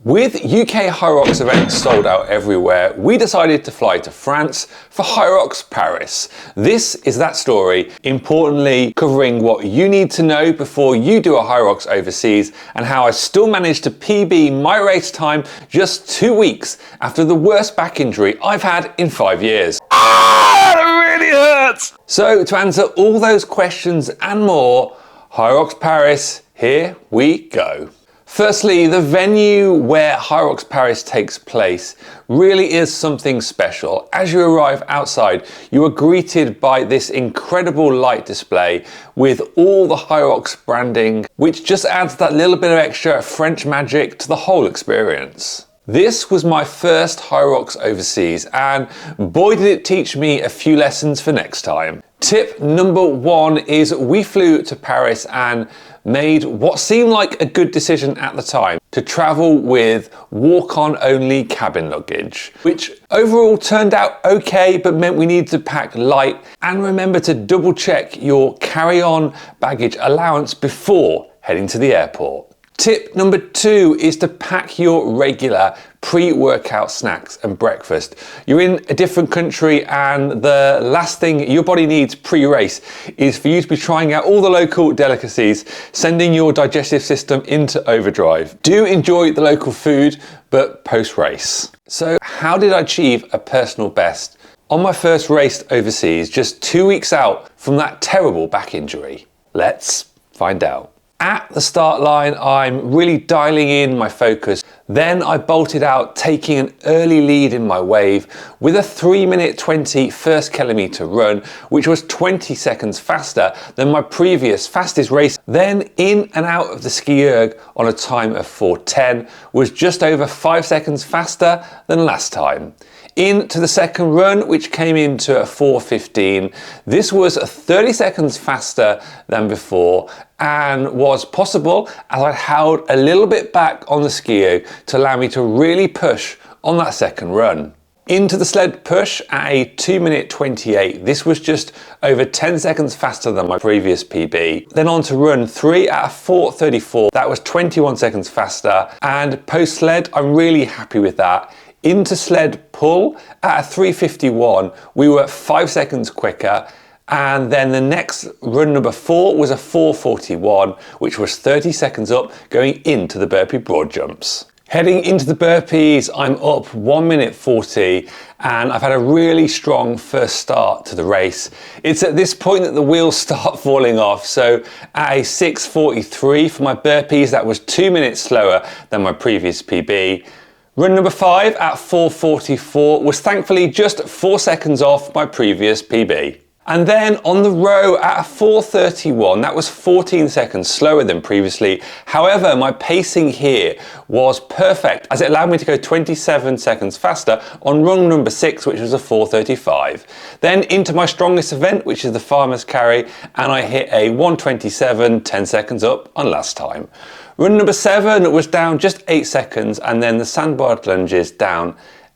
With UK Hyrox events sold out everywhere, we decided to fly to France for Hyrox Paris. This is that story, importantly covering what you need to know before you do a Hyrox overseas and how I still managed to PB my race time just 2 weeks after the worst back injury I've had in 5 years. Ah, it really hurts! So to answer all those questions and more, Hyrox Paris, here we go. Firstly, the venue where Hyrox Paris takes place really is something special. As you arrive outside, you are greeted by this incredible light display with all the Hyrox branding, which just adds that little bit of extra French magic to the whole experience. This was my first Hyrox overseas, and boy did it teach me a few lessons for next time. Tip number 1 is we flew to Paris and made what seemed like a good decision at the time to travel with walk-on only cabin luggage, which overall turned out okay, but meant we needed to pack light and remember to double check your carry-on baggage allowance before heading to the airport. Tip number 2 is to pack your regular pre-workout snacks and breakfast. You're in a different country and the last thing your body needs pre-race is for you to be trying out all the local delicacies, sending your digestive system into overdrive. Do enjoy the local food, but post-race. So how did I achieve a personal best on my first race overseas just 2 weeks out from that terrible back injury? Let's find out. At the start line, I'm really dialing in my focus. Then I bolted out, taking an early lead in my wave with a 3:20 first kilometre run, which was 20 seconds faster than my previous fastest race. Then in and out of the ski erg on a time of 4:10 was just over 5 seconds faster than last time. Into the second run, which came into a 4:15. This was 30 seconds faster than before and was possible as I held a little bit back on the ski erg to allow me to really push on that second run. Into the sled push at a 2:28. This was just over 10 seconds faster than my previous PB. Then on to run 3 at a 4:34. That was 21 seconds faster. And post sled, I'm really happy with that. Into sled pull at a 3:51, we were 5 seconds quicker. And then the next run number 4 was a 4:41, which was 30 seconds up going into the burpee broad jumps. Heading into the burpees, I'm up 1:40 and I've had a really strong first start to the race. It's at this point that the wheels start falling off. So at a 6:43 for my burpees, that was 2 minutes slower than my previous PB. Run number 5 at 4:44 was thankfully just 4 seconds off my previous PB. And then on the row at a 4:31, that was 14 seconds slower than previously. However, my pacing here was perfect as it allowed me to go 27 seconds faster on run number 6, which was a 4:35. Then into my strongest event, which is the farmer's carry, and I hit a 1:27, 10 seconds up on last time. Run number 7 was down just 8 seconds, and then the sandbar lunges down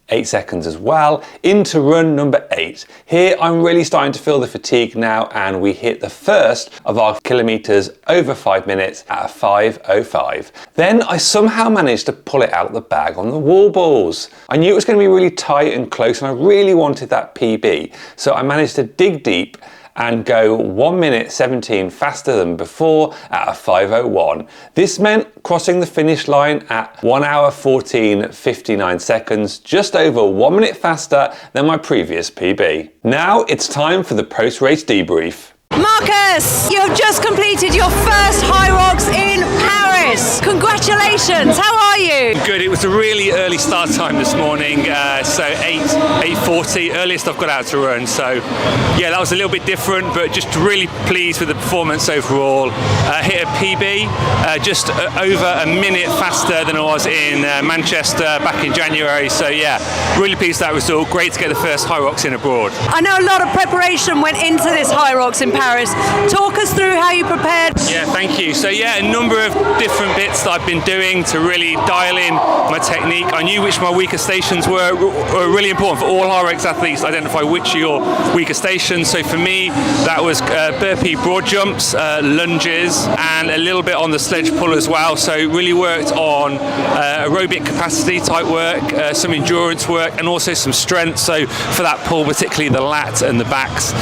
8 seconds as well. Into run number 8. Here I'm really starting to feel the fatigue now, and we hit the first of our kilometres over 5 minutes at a 5:05. Then I somehow managed to pull it out of the bag on the wall balls. I knew it was going to be really tight and close and I really wanted that PB, so I managed to dig deep and go 1:17 faster than before at a 5:01. This meant crossing the finish line at 1 hour 14:59 seconds, just over 1 minute faster than my previous PB. Now it's time for the post-race debrief. Marcus, you have just completed your first Hyrox in Paris. Congratulations, how are you? Good, it was a really early start time this morning, so 8:40, earliest I've got out to run, so yeah, that was a little bit different, but just really pleased with the performance overall. Hit a PB, just over a minute faster than I was in Manchester back in January, so yeah, really pleased with that result. Great to get the first Hyrox in abroad. I know a lot of preparation went into this Hyrox in Paris. Talk us through how you prepared. Yeah, thank you. So yeah, a number of different bits that I've been doing to really dial in my technique. I knew which my weaker stations were really important for all Hyrox athletes to identify which are your weaker stations. So for me, that was burpee broad jumps, lunges, and a little bit on the sledge pull as well. So really worked on aerobic capacity type work, some endurance work, and also some strength. So for that pull, particularly the lat and the backs,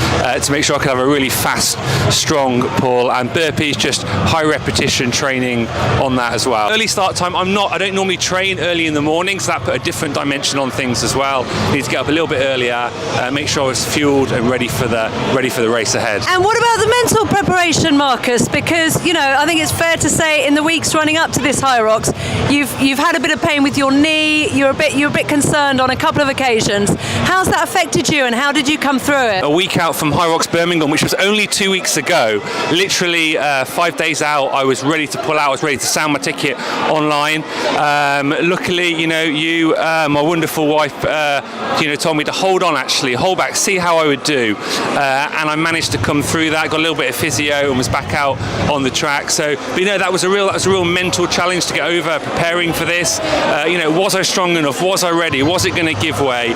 to make sure I could have a really fast, strong pull. And burpees, just high repetition training on that as well. Early start time, I don't normally train early in the morning, so that put a different dimension on things as well. Need to get up a little bit earlier, make sure I was fueled and ready for the race ahead. And what about the mental preparation, Marcus? Because, you know, I think it's fair to say in the weeks running up to this Hyrox, you've had a bit of pain with your knee. You're a bit concerned on a couple of occasions. How's that affected you, and how did you come through it? A week out from Hyrox Birmingham, which was only 2 weeks ago, literally 5 days out, I was ready to pull out. I was ready to sound my ticket online. Luckily, you know, my wonderful wife, told me to hold back, see how I would do, and I managed to come through that. Got a little bit of physio and was back out on the track. So, but, you know, that was a real mental challenge to get over, preparing for this. Was I strong enough? Was I ready? Was it going to give way?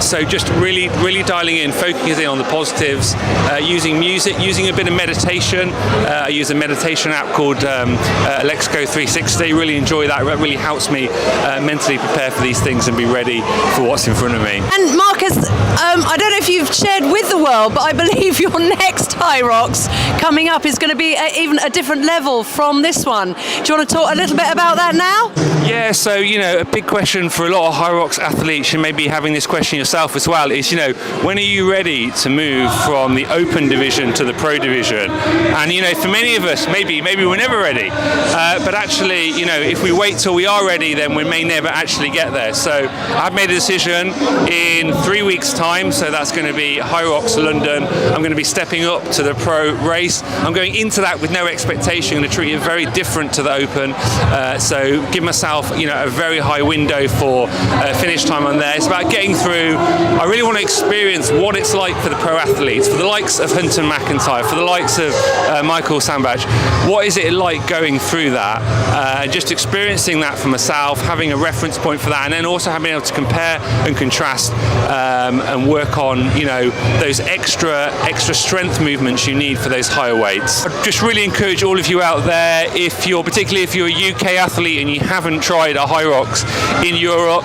So just really dialing in, focusing on the positives, using music, using a bit of meditation. I use a meditation app called Lexico 360. Really enjoy that. It really helps me mentally prepare for these things and be ready for what's in front of me. And Marcus, I don't know if you've shared with the world, but I believe your next Hyrox coming up is going to be even a different level from this one. Do you want to talk a little bit about that now? Yeah, so, you know, a big question for a lot of Hyrox athletes, you may be having this question yourself as well, is, you know, when are you ready to move from the open division to the pro division? And, you know, for many of us, maybe we're never ready. But actually, you know, if we wait till we are ready, then we may never actually get there. So I've made a decision in 3 weeks' time, so that's going to be Hyrox London. I'm going to be stepping up to the pro race. I'm going into that with no expectation, going to treat it very different to the open. So give myself, you know, a very high window for finish time on there. It's about getting through. I really want to experience what it's like for the pro athletes, for the likes of Hunter McIntyre, for the likes of Michael Sambach. What is it like going through that? Just experiencing that for myself, having a reference point for that, and then also having able to compare and contrast and work on, you know, those extra strength movements you need for those higher weights. I just really encourage all of you out there, particularly if you're a UK athlete and you haven't tried a Hyrox in Europe,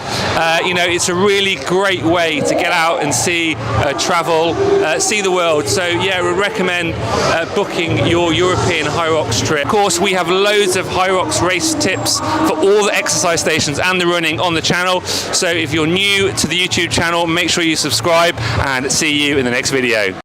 you know, it's a really great way to get out and see, travel, see the world. So yeah, I would recommend booking your European Hyrox trip. Of course, we have loads of Hyrox race tips for all the exercise stations and the running on the channel. So if you're new to the YouTube channel, make sure you subscribe, and see you in the next video.